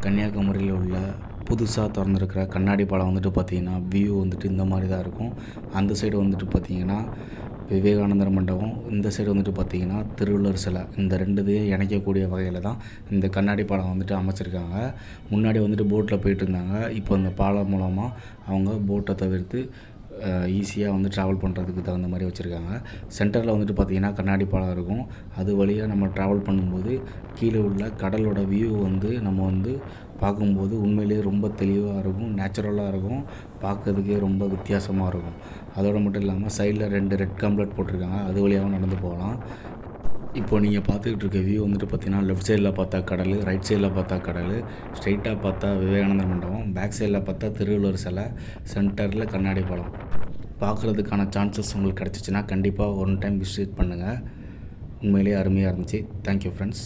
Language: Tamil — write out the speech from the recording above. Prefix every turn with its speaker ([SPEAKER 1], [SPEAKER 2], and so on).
[SPEAKER 1] கன்னியாகுமரியில் உள்ள புதுசாக திறந்துருக்கிற கண்ணாடி பாலம் வந்துட்டு பார்த்திங்கன்னா வியூ வந்துட்டு இந்த மாதிரி தான் இருக்கும். அந்த சைடு வந்துட்டு பார்த்திங்கன்னா விவேகானந்தர் மண்டபம், இந்த சைடு வந்துட்டு பார்த்திங்கன்னா திருவள்ளுவர் சிலை. இந்த ரெண்டுத்தையும் இணைக்கக்கூடிய வகையில் தான் இந்த கண்ணாடி பாலம் வந்துட்டு அமைச்சிருக்காங்க. முன்னாடி வந்துட்டு போட்டில் போயிட்டு இருந்தாங்க. இப்போ இந்த பாலம் மூலமாக அவங்க போட்டை தவிர்த்து ஈஸியாக வந்து ட்ராவல் பண்ணுறதுக்கு தகுந்த மாதிரி வச்சுருக்காங்க. சென்டரில் வந்துட்டு பார்த்திங்கன்னா கண்ணாடி பாலம் இருக்கும். அது வழியாக நம்ம ட்ராவல் பண்ணும்போது கீழே உள்ள கடலோட வியூ வந்து நம்ம வந்து பார்க்கும்போது உண்மையிலேயே ரொம்ப தெளிவாக இருக்கும், நேச்சுரலாக இருக்கும், பார்க்கறதுக்கே ரொம்ப வித்தியாசமாக இருக்கும். அதோடு மட்டும் இல்லாமல் சைடில் 2 ரெட் காம்ப்ளெட் போட்டிருக்காங்க. அது வழியாகவும் நடந்து போகலாம். இப்போ நீங்கள் பார்த்துக்கிட்டு இருக்க வியூ வந்துட்டு பார்த்திங்கன்னா லெஃப்ட் சைடில் பார்த்தா கடல், ரைட் சைடில் பார்த்தா கடல், ஸ்ட்ரைட்டாக பார்த்தா விவேகானந்தர் மண்டபம், பேக் சைடில் பார்த்தா திருவள்ளுவர் சிலை, சென்டரில் கண்ணாடி பாலம். பார்க்குறதுக்கான சான்சஸ் உங்களுக்கு கிடச்சிச்சின்னா கண்டிப்பாக ஒன் டைம் விசிட் பண்ணுங்கள். உண்மையிலேயே அருமையாக இருந்துச்சு. Thank you friends.